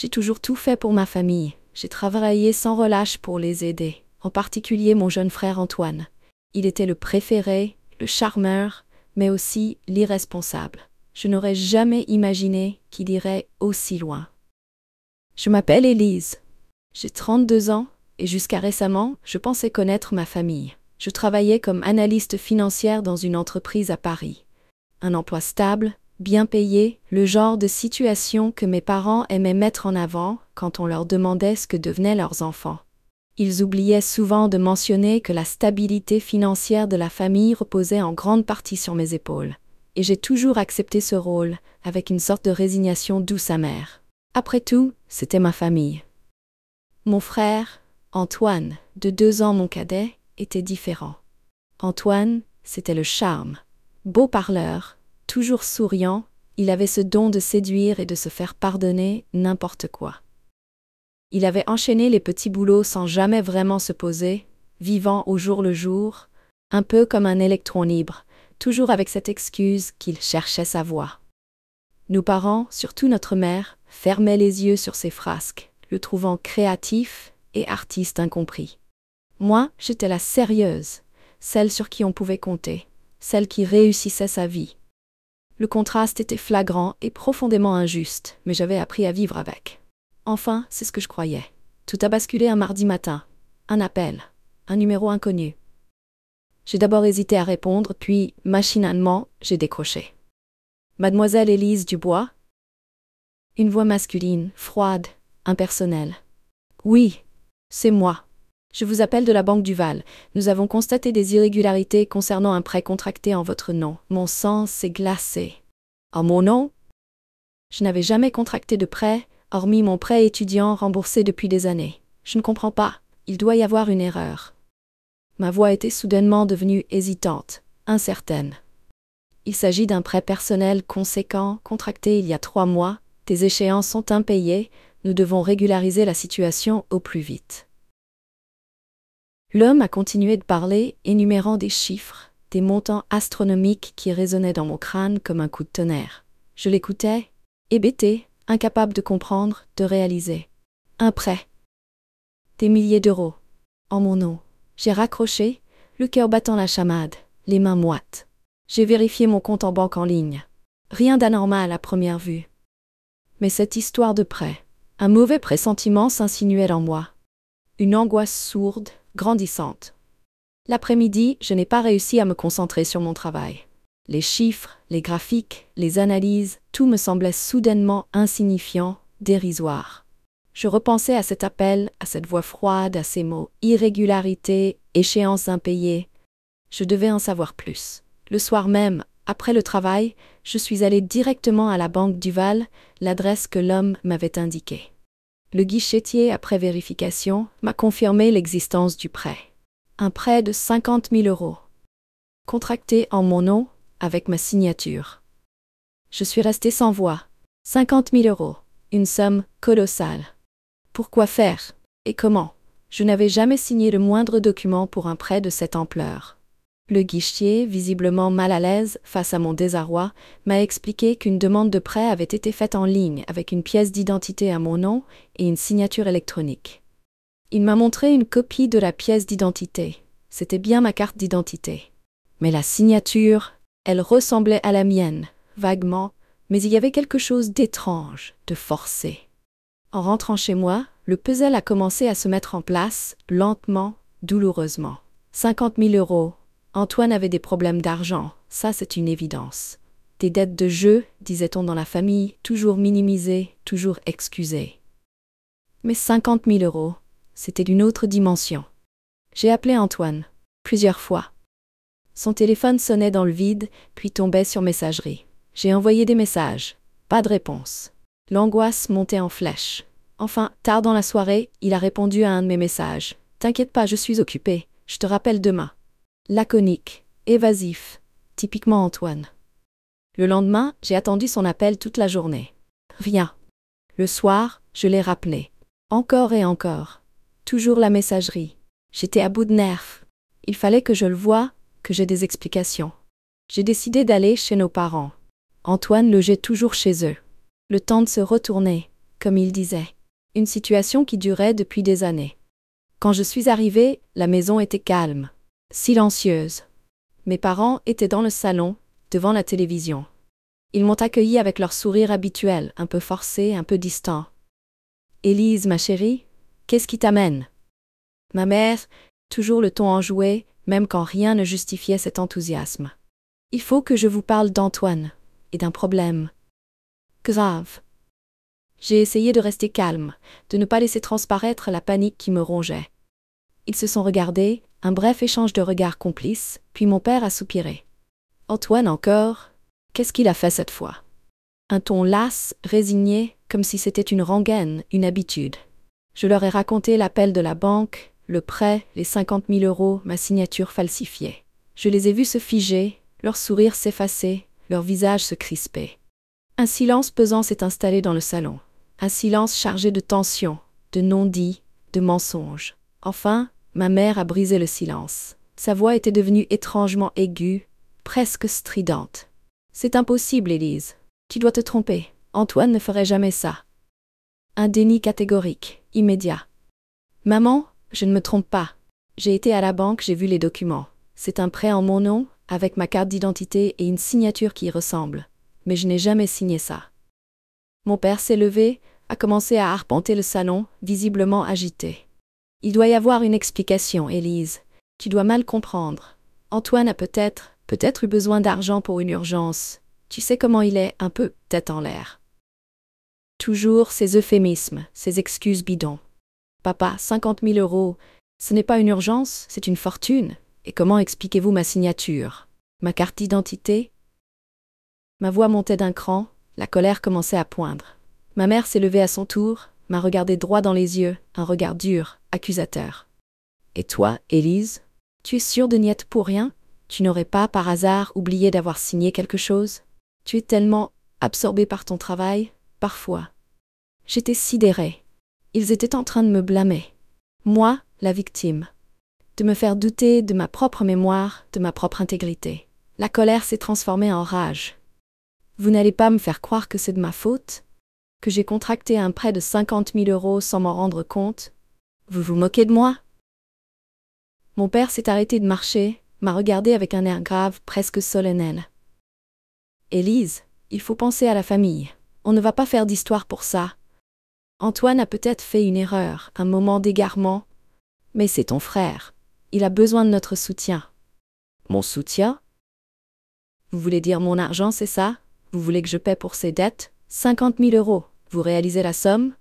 J'ai toujours tout fait pour ma famille. J'ai travaillé sans relâche pour les aider, en particulier mon jeune frère Antoine. Il était le préféré, le charmeur, mais aussi l'irresponsable. Je n'aurais jamais imaginé qu'il irait aussi loin. Je m'appelle Élise. J'ai 32 ans et jusqu'à récemment, je pensais connaître ma famille. Je travaillais comme analyste financière dans une entreprise à Paris. Un emploi stable, bien payé, le genre de situation que mes parents aimaient mettre en avant quand on leur demandait ce que devenaient leurs enfants. Ils oubliaient souvent de mentionner que la stabilité financière de la famille reposait en grande partie sur mes épaules. Et j'ai toujours accepté ce rôle, avec une sorte de résignation douce amère. Après tout, c'était ma famille. Mon frère, Antoine, de 2 ans mon cadet, était différent. Antoine, c'était le charme. Beau parleur, toujours souriant, il avait ce don de séduire et de se faire pardonner n'importe quoi. Il avait enchaîné les petits boulots sans jamais vraiment se poser, vivant au jour le jour, un peu comme un électron libre, toujours avec cette excuse qu'il cherchait sa voie. Nos parents, surtout notre mère, fermaient les yeux sur ses frasques, le trouvant créatif et artiste incompris. Moi, j'étais la sérieuse, celle sur qui on pouvait compter, celle qui réussissait sa vie. Le contraste était flagrant et profondément injuste, mais j'avais appris à vivre avec. Enfin, c'est ce que je croyais. Tout a basculé un mardi matin. Un appel. Un numéro inconnu. J'ai d'abord hésité à répondre, puis, machinalement, j'ai décroché. Mademoiselle Élise Dubois? Une voix masculine, froide, impersonnelle. Oui, c'est moi. Je vous appelle de la Banque Duval. Nous avons constaté des irrégularités concernant un prêt contracté en votre nom. Mon sang s'est glacé. En mon nom? Je n'avais jamais contracté de prêt, hormis mon prêt étudiant remboursé depuis des années. Je ne comprends pas. Il doit y avoir une erreur. Ma voix était soudainement devenue hésitante, incertaine. Il s'agit d'un prêt personnel conséquent, contracté il y a 3 mois. Tes échéances sont impayées. Nous devons régulariser la situation au plus vite. L'homme a continué de parler, énumérant des chiffres, des montants astronomiques qui résonnaient dans mon crâne comme un coup de tonnerre. Je l'écoutais, hébété, incapable de comprendre, de réaliser. Un prêt. Des milliers d'euros. En mon nom. J'ai raccroché, le cœur battant la chamade, les mains moites. J'ai vérifié mon compte en banque en ligne. Rien d'anormal à première vue. Mais cette histoire de prêt, un mauvais pressentiment s'insinuait en moi. Une angoisse sourde, grandissante. L'après-midi, je n'ai pas réussi à me concentrer sur mon travail. Les chiffres, les graphiques, les analyses, tout me semblait soudainement insignifiant, dérisoire. Je repensais à cet appel, à cette voix froide, à ces mots « irrégularité »,« échéance impayée ». Je devais en savoir plus. Le soir même, après le travail, je suis allée directement à la Banque Duval, l'adresse que l'homme m'avait indiquée. Le guichetier, après vérification, m'a confirmé l'existence du prêt. Un prêt de 50 000 €. Contracté en mon nom, avec ma signature. Je suis restée sans voix. 50 000 €. Une somme colossale. Pourquoi faire? Et comment? Je n'avais jamais signé le moindre document pour un prêt de cette ampleur. Le guichetier, visiblement mal à l'aise face à mon désarroi, m'a expliqué qu'une demande de prêt avait été faite en ligne avec une pièce d'identité à mon nom et une signature électronique. Il m'a montré une copie de la pièce d'identité. C'était bien ma carte d'identité. Mais la signature, elle ressemblait à la mienne, vaguement, mais il y avait quelque chose d'étrange, de forcé. En rentrant chez moi, le puzzle a commencé à se mettre en place, lentement, douloureusement. 50 000 €. Antoine avait des problèmes d'argent, ça c'est une évidence. Des dettes de jeu, disait-on dans la famille, toujours minimisées, toujours excusées. Mais 50 000 €, c'était d'une autre dimension. J'ai appelé Antoine, plusieurs fois. Son téléphone sonnait dans le vide, puis tombait sur messagerie. J'ai envoyé des messages, pas de réponse. L'angoisse montait en flèche. Enfin, tard dans la soirée, il a répondu à un de mes messages. « T'inquiète pas, je suis occupé, je te rappelle demain. » Laconique, évasif, typiquement Antoine. Le lendemain, j'ai attendu son appel toute la journée. Rien. Le soir, je l'ai rappelé. Encore et encore. Toujours la messagerie. J'étais à bout de nerfs. Il fallait que je le voie, que j'ai des explications. J'ai décidé d'aller chez nos parents. Antoine logeait toujours chez eux. Le temps de se retourner, comme il disait. Une situation qui durait depuis des années. Quand je suis arrivée, la maison était calme, silencieuse. Mes parents étaient dans le salon, devant la télévision. Ils m'ont accueilli avec leur sourire habituel, un peu forcé, un peu distant. « Élise, ma chérie, qu'est-ce qui t'amène » Ma mère, toujours le ton enjoué, même quand rien ne justifiait cet enthousiasme. « Il faut que je vous parle d'Antoine, et d'un problème. Grave. » J'ai essayé de rester calme, de ne pas laisser transparaître la panique qui me rongeait. Ils se sont regardés, un bref échange de regards complices, puis mon père a soupiré. « Antoine encore ? Qu'est-ce qu'il a fait cette fois ?» Un ton las, résigné, comme si c'était une rengaine, une habitude. Je leur ai raconté l'appel de la banque, le prêt, les 50 000 €, ma signature falsifiée. Je les ai vus se figer, leur sourire s'effacer, leur visage se crisper. Un silence pesant s'est installé dans le salon. Un silence chargé de tension, de non-dits, de mensonges. Enfin, ma mère a brisé le silence. Sa voix était devenue étrangement aiguë, presque stridente. « C'est impossible, Élise. Tu dois te tromper. Antoine ne ferait jamais ça. » Un déni catégorique, immédiat. « Maman, je ne me trompe pas. J'ai été à la banque, j'ai vu les documents. C'est un prêt en mon nom, avec ma carte d'identité et une signature qui y ressemble. Mais je n'ai jamais signé ça. » Mon père s'est levé, a commencé à arpenter le salon, visiblement agité. « Il doit y avoir une explication, Élise. Tu dois mal comprendre. Antoine a peut-être eu besoin d'argent pour une urgence. Tu sais comment il est, un peu tête en l'air. » Toujours ces euphémismes, ces excuses bidons. « Papa, 50 000 €, ce n'est pas une urgence, c'est une fortune. Et comment expliquez-vous ma signature? Ma carte d'identité ?» Ma voix montait d'un cran, la colère commençait à poindre. Ma mère s'est levée à son tour, m'a regardé droit dans les yeux, un regard dur, accusateur. « Et toi, Élise, tu es sûre de n'y être pour rien? Tu n'aurais pas, par hasard, oublié d'avoir signé quelque chose? Tu es tellement absorbée par ton travail, parfois. » J'étais sidérée. Ils étaient en train de me blâmer. Moi, la victime. De me faire douter de ma propre mémoire, de ma propre intégrité. La colère s'est transformée en rage. « Vous n'allez pas me faire croire que c'est de ma faute? Que j'ai contracté un prêt de 50 000 € sans m'en rendre compte? Vous vous moquez de moi ?» Mon père s'est arrêté de marcher, m'a regardé avec un air grave, presque solennel. « Élise, il faut penser à la famille. On ne va pas faire d'histoire pour ça. Antoine a peut-être fait une erreur, un moment d'égarement, mais c'est ton frère. Il a besoin de notre soutien. » « Mon soutien? Vous voulez dire mon argent, c'est ça? Vous voulez que je paie pour ses dettes? 50 000 €. Vous réalisez la somme? »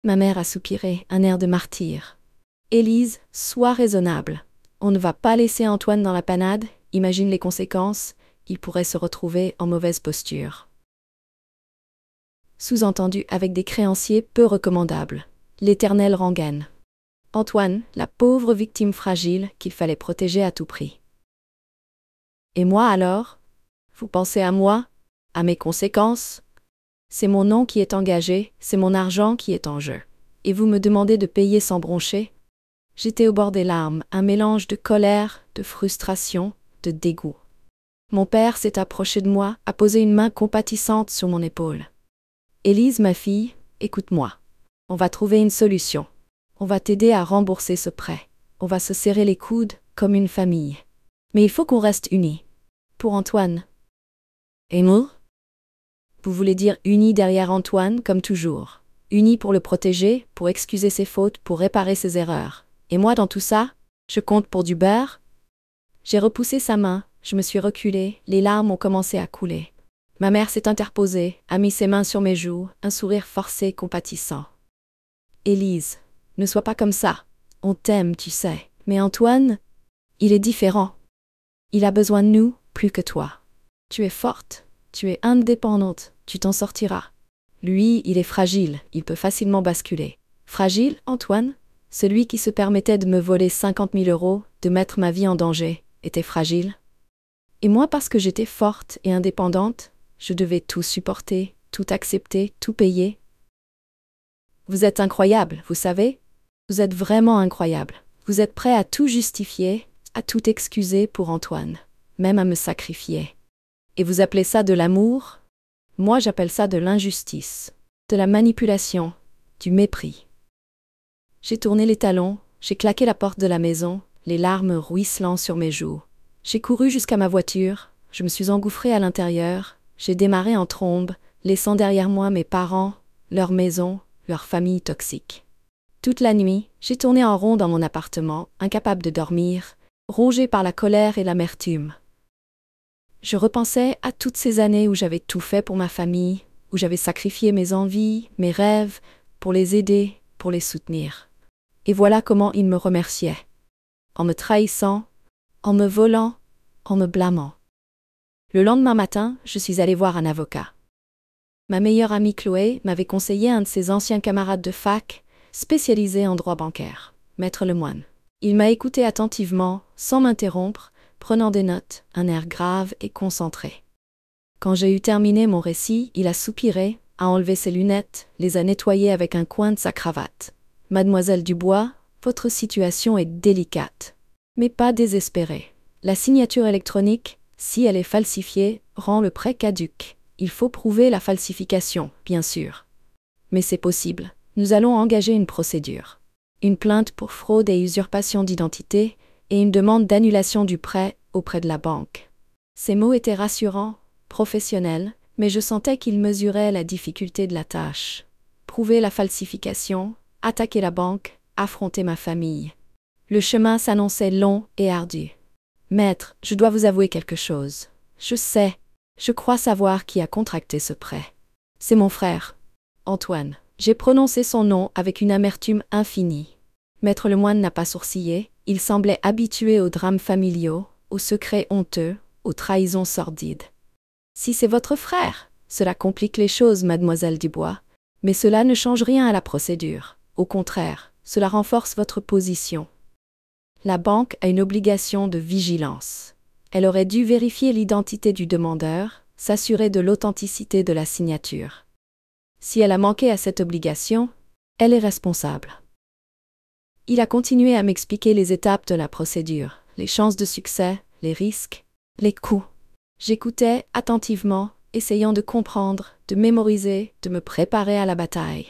Ma mère a soupiré, un air de martyr. « Élise, sois raisonnable. On ne va pas laisser Antoine dans la panade, imagine les conséquences, il pourrait se retrouver en mauvaise posture. » Sous-entendu avec des créanciers peu recommandables. L'éternelle rengaine. Antoine, la pauvre victime fragile qu'il fallait protéger à tout prix. Et moi alors? Vous pensez à moi? À mes conséquences? C'est mon nom qui est engagé, c'est mon argent qui est en jeu. Et vous me demandez de payer sans broncher? J'étais au bord des larmes, un mélange de colère, de frustration, de dégoût. Mon père s'est approché de moi, a posé une main compatissante sur mon épaule. « Élise, ma fille, écoute-moi. On va trouver une solution. On va t'aider à rembourser ce prêt. On va se serrer les coudes, comme une famille. Mais il faut qu'on reste unis. Pour Antoine. » « Et nous ? » Vous voulez dire unis derrière Antoine, comme toujours. Unis pour le protéger, pour excuser ses fautes, pour réparer ses erreurs. Et moi, dans tout ça, je compte pour du beurre? J'ai repoussé sa main, je me suis reculée, les larmes ont commencé à couler. Ma mère s'est interposée, a mis ses mains sur mes joues, un sourire forcé, compatissant. « Élise, ne sois pas comme ça. On t'aime, tu sais. Mais Antoine, il est différent. Il a besoin de nous, plus que toi. Tu es forte, tu es indépendante, tu t'en sortiras. Lui, il est fragile, il peut facilement basculer. Fragile, Antoine? Celui qui se permettait de me voler 50 000 €, de mettre ma vie en danger, était fragile? Et moi, parce que j'étais forte et indépendante, je devais tout supporter, tout accepter, tout payer. Vous êtes incroyable, vous savez? Vous êtes vraiment incroyable. Vous êtes prêt à tout justifier, à tout excuser pour Antoine, même à me sacrifier. Et vous appelez ça de l'amour? Moi, j'appelle ça de l'injustice, de la manipulation, du mépris. J'ai tourné les talons, j'ai claqué la porte de la maison, les larmes ruisselant sur mes joues. J'ai couru jusqu'à ma voiture, je me suis engouffrée à l'intérieur, j'ai démarré en trombe, laissant derrière moi mes parents, leur maison, leur famille toxique. Toute la nuit, j'ai tourné en rond dans mon appartement, incapable de dormir, rongée par la colère et l'amertume. Je repensais à toutes ces années où j'avais tout fait pour ma famille, où j'avais sacrifié mes envies, mes rêves, pour les aider, pour les soutenir. Et voilà comment ils me remerciaient. En me trahissant, en me volant, en me blâmant. Le lendemain matin, je suis allée voir un avocat. Ma meilleure amie Chloé m'avait conseillé un de ses anciens camarades de fac, spécialisé en droit bancaire, Maître Lemoine. Il m'a écouté attentivement, sans m'interrompre, prenant des notes, un air grave et concentré. Quand j'ai eu terminé mon récit, il a soupiré, a enlevé ses lunettes, les a nettoyées avec un coin de sa cravate. « Mademoiselle Dubois, votre situation est délicate, mais pas désespérée. La signature électronique, si elle est falsifiée, rend le prêt caduc. Il faut prouver la falsification, bien sûr. Mais c'est possible. Nous allons engager une procédure. Une plainte pour fraude et usurpation d'identité et une demande d'annulation du prêt auprès de la banque. » Ces mots étaient rassurants, professionnels, mais je sentais qu'ils mesuraient la difficulté de la tâche. Prouver la falsification, attaquer la banque, affronter ma famille. Le chemin s'annonçait long et ardu. « Maître, je dois vous avouer quelque chose. Je crois savoir qui a contracté ce prêt. C'est mon frère, Antoine. » J'ai prononcé son nom avec une amertume infinie. Maître Lemoine n'a pas sourcillé, il semblait habitué aux drames familiaux, aux secrets honteux, aux trahisons sordides. « Si c'est votre frère, cela complique les choses, mademoiselle Dubois, mais cela ne change rien à la procédure. Au contraire, cela renforce votre position. La banque a une obligation de vigilance. Elle aurait dû vérifier l'identité du demandeur, s'assurer de l'authenticité de la signature. Si elle a manqué à cette obligation, elle est responsable. » Il a continué à m'expliquer les étapes de la procédure, les chances de succès, les risques, les coûts. J'écoutais attentivement, essayant de comprendre, de mémoriser, de me préparer à la bataille.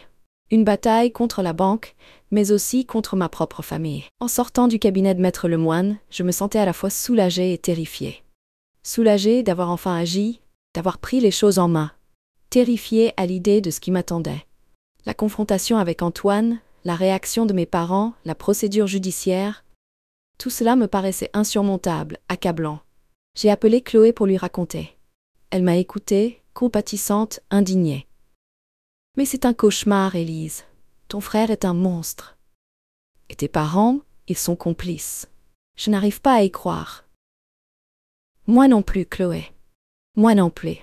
Une bataille contre la banque, mais aussi contre ma propre famille. En sortant du cabinet de Maître Lemoine, je me sentais à la fois soulagée et terrifiée. Soulagée d'avoir enfin agi, d'avoir pris les choses en main. Terrifiée à l'idée de ce qui m'attendait. La confrontation avec Antoine, la réaction de mes parents, la procédure judiciaire, tout cela me paraissait insurmontable, accablant. J'ai appelé Chloé pour lui raconter. Elle m'a écoutée, compatissante, indignée. « Mais c'est un cauchemar, Élise. Ton frère est un monstre. Et tes parents, ils sont complices. Je n'arrive pas à y croire. » « Moi non plus, Chloé. Moi non plus.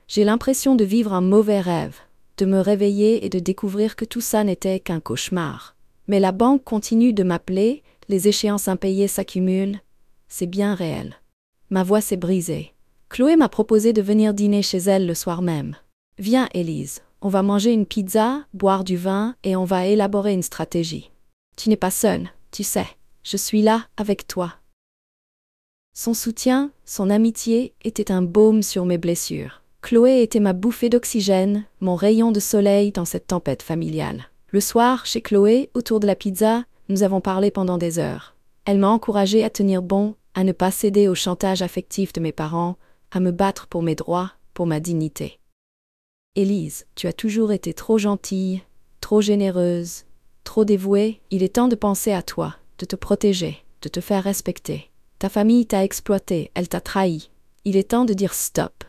J'ai l'impression de vivre un mauvais rêve, de me réveiller et de découvrir que tout ça n'était qu'un cauchemar. Mais la banque continue de m'appeler, les échéances impayées s'accumulent. C'est bien réel. » Ma voix s'est brisée. Chloé m'a proposé de venir dîner chez elle le soir même. « Viens, Élise, on va manger une pizza, boire du vin et on va élaborer une stratégie. Tu n'es pas seule, tu sais. Je suis là, avec toi. » Son soutien, son amitié étaient un baume sur mes blessures. Chloé était ma bouffée d'oxygène, mon rayon de soleil dans cette tempête familiale. Le soir, chez Chloé, autour de la pizza, nous avons parlé pendant des heures. Elle m'a encouragée à tenir bon, à ne pas céder au chantage affectif de mes parents, à me battre pour mes droits, pour ma dignité. « Élise, tu as toujours été trop gentille, trop généreuse, trop dévouée. Il est temps de penser à toi, de te protéger, de te faire respecter. Ta famille t'a exploité, elle t'a trahi. Il est temps de dire stop. »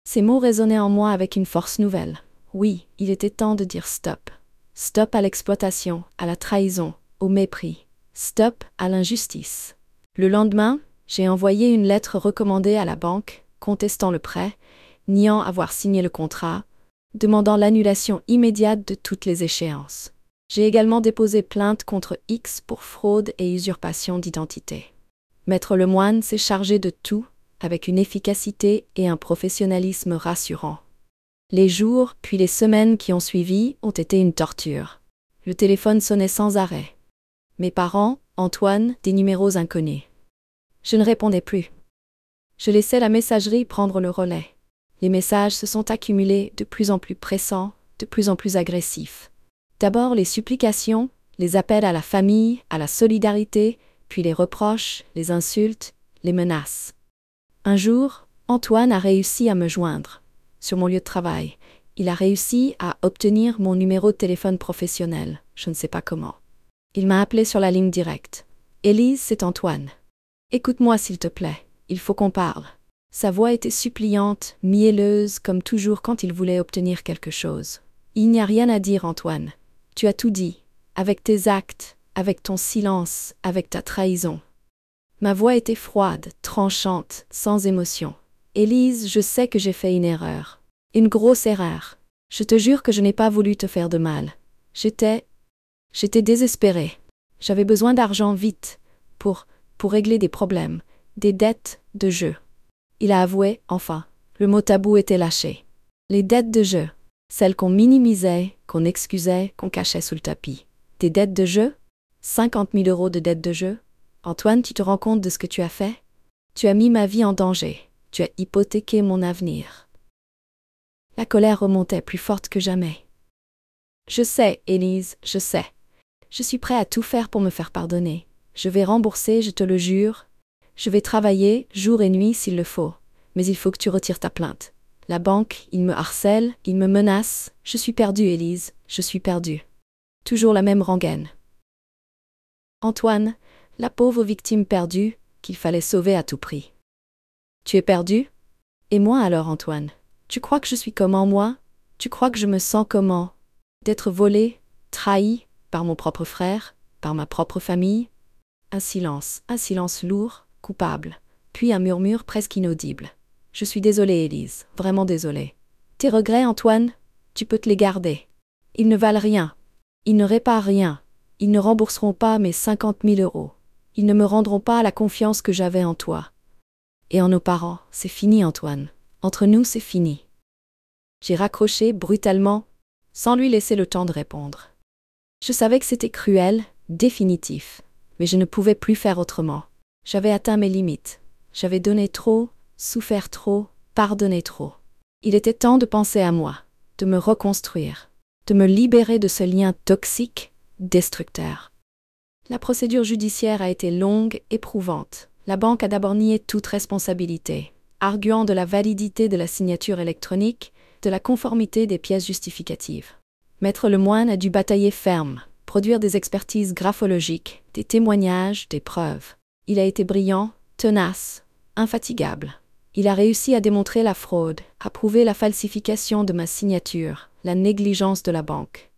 Ces mots résonnaient en moi avec une force nouvelle. Oui, il était temps de dire stop. Stop à l'exploitation, à la trahison, au mépris. Stop à l'injustice. Le lendemain, j'ai envoyé une lettre recommandée à la banque, contestant le prêt, niant avoir signé le contrat, demandant l'annulation immédiate de toutes les échéances. J'ai également déposé plainte contre X pour fraude et usurpation d'identité. Maître Lemoine s'est chargé de tout, avec une efficacité et un professionnalisme rassurant. Les jours, puis les semaines qui ont suivi, ont été une torture. Le téléphone sonnait sans arrêt. Mes parents, Antoine, des numéros inconnus. Je ne répondais plus. Je laissais la messagerie prendre le relais. Les messages se sont accumulés de plus en plus pressants, de plus en plus agressifs. D'abord les supplications, les appels à la famille, à la solidarité, puis les reproches, les insultes, les menaces. Un jour, Antoine a réussi à me joindre. Sur mon lieu de travail, il a réussi à obtenir mon numéro de téléphone professionnel. Je ne sais pas comment. Il m'a appelé sur la ligne directe. « Élise, c'est Antoine. Écoute-moi s'il te plaît, il faut qu'on parle. » Sa voix était suppliante, mielleuse, comme toujours quand il voulait obtenir quelque chose. « Il n'y a rien à dire, Antoine. Tu as tout dit, avec tes actes, avec ton silence, avec ta trahison. » Ma voix était froide, tranchante, sans émotion. « Élise, je sais que j'ai fait une erreur. Une grosse erreur. Je te jure que je n'ai pas voulu te faire de mal. J'étais désespérée. J'avais besoin d'argent vite, pour régler des problèmes, des dettes de jeu. » Il a avoué, enfin. Le mot tabou était lâché. Les dettes de jeu. Celles qu'on minimisait, qu'on excusait, qu'on cachait sous le tapis. Des dettes de jeu? 50 000 € de dettes de jeu? Antoine, tu te rends compte de ce que tu as fait? Tu as mis ma vie en danger. Tu as hypothéqué mon avenir. La colère remontait plus forte que jamais. Je sais, Élise, je sais. Je suis prêt à tout faire pour me faire pardonner. Je vais rembourser, je te le jure. Je vais travailler, jour et nuit s'il le faut. Mais il faut que tu retires ta plainte. La banque, il me harcèle, il me menace. Je suis perdue, Élise, je suis perdue. Toujours la même rengaine. Antoine, la pauvre victime perdue, qu'il fallait sauver à tout prix. Tu es perdu? Et moi alors, Antoine? Tu crois que je suis comment, moi? Tu crois que je me sens comment? D'être volée, trahie, par mon propre frère, par ma propre famille? Un silence lourd, coupable, puis un murmure presque inaudible. Je suis désolée, Élise, vraiment désolée. Tes regrets, Antoine, tu peux te les garder. Ils ne valent rien. Ils ne réparent rien. Ils ne rembourseront pas mes 50 000 €. Ils ne me rendront pas la confiance que j'avais en toi. Et en nos parents, c'est fini, Antoine. Entre nous, c'est fini. J'ai raccroché brutalement, sans lui laisser le temps de répondre. Je savais que c'était cruel, définitif, mais je ne pouvais plus faire autrement. J'avais atteint mes limites. J'avais donné trop, souffert trop, pardonné trop. Il était temps de penser à moi, de me reconstruire, de me libérer de ce lien toxique, destructeur. La procédure judiciaire a été longue, éprouvante. La banque a d'abord nié toute responsabilité, arguant de la validité de la signature électronique, de la conformité des pièces justificatives. Maître Lemoine a dû batailler ferme, produire des expertises graphologiques, des témoignages, des preuves. Il a été brillant, tenace, infatigable. Il a réussi à démontrer la fraude, à prouver la falsification de ma signature, la négligence de la banque.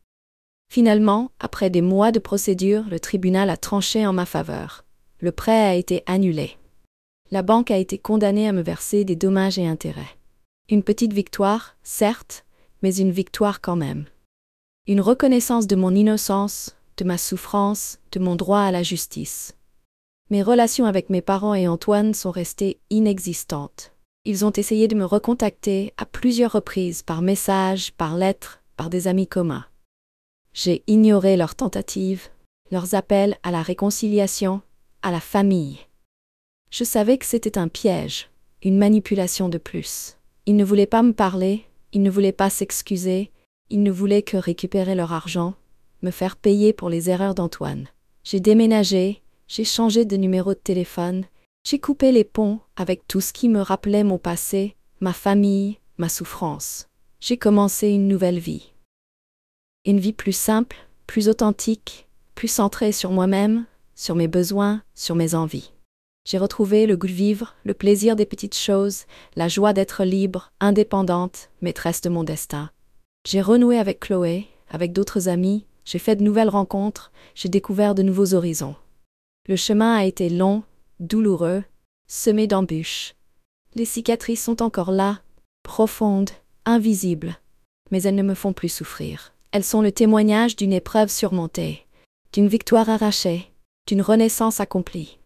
Finalement, après des mois de procédure, le tribunal a tranché en ma faveur. Le prêt a été annulé. La banque a été condamnée à me verser des dommages et intérêts. Une petite victoire, certes, mais une victoire quand même. Une reconnaissance de mon innocence, de ma souffrance, de mon droit à la justice. Mes relations avec mes parents et Antoine sont restées inexistantes. Ils ont essayé de me recontacter à plusieurs reprises par message, par lettre, par des amis communs. J'ai ignoré leurs tentatives, leurs appels à la réconciliation, à la famille. Je savais que c'était un piège, une manipulation de plus. Ils ne voulaient pas me parler, ils ne voulaient pas s'excuser, ils ne voulaient que récupérer leur argent, me faire payer pour les erreurs d'Antoine. J'ai déménagé, j'ai changé de numéro de téléphone, j'ai coupé les ponts avec tout ce qui me rappelait mon passé, ma famille, ma souffrance. J'ai commencé une nouvelle vie. Une vie plus simple, plus authentique, plus centrée sur moi-même, sur mes besoins, sur mes envies. J'ai retrouvé le goût de vivre, le plaisir des petites choses, la joie d'être libre, indépendante, maîtresse de mon destin. J'ai renoué avec Chloé, avec d'autres amis, j'ai fait de nouvelles rencontres, j'ai découvert de nouveaux horizons. Le chemin a été long, douloureux, semé d'embûches. Les cicatrices sont encore là, profondes, invisibles, mais elles ne me font plus souffrir. Elles sont le témoignage d'une épreuve surmontée, d'une victoire arrachée, d'une renaissance accomplie.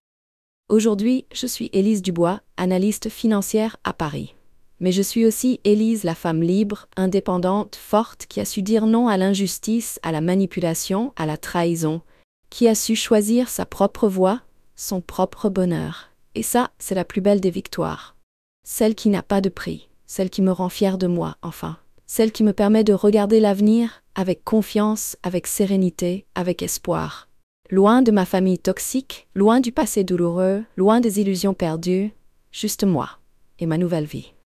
Aujourd'hui, je suis Élise Dubois, analyste financière à Paris. Mais je suis aussi Élise, la femme libre, indépendante, forte, qui a su dire non à l'injustice, à la manipulation, à la trahison, qui a su choisir sa propre voie, son propre bonheur. Et ça, c'est la plus belle des victoires. Celle qui n'a pas de prix, celle qui me rend fière de moi, enfin. celle qui me permet de regarder l'avenir avec confiance, avec sérénité, avec espoir. Loin de ma famille toxique, loin du passé douloureux, loin des illusions perdues, juste moi et ma nouvelle vie.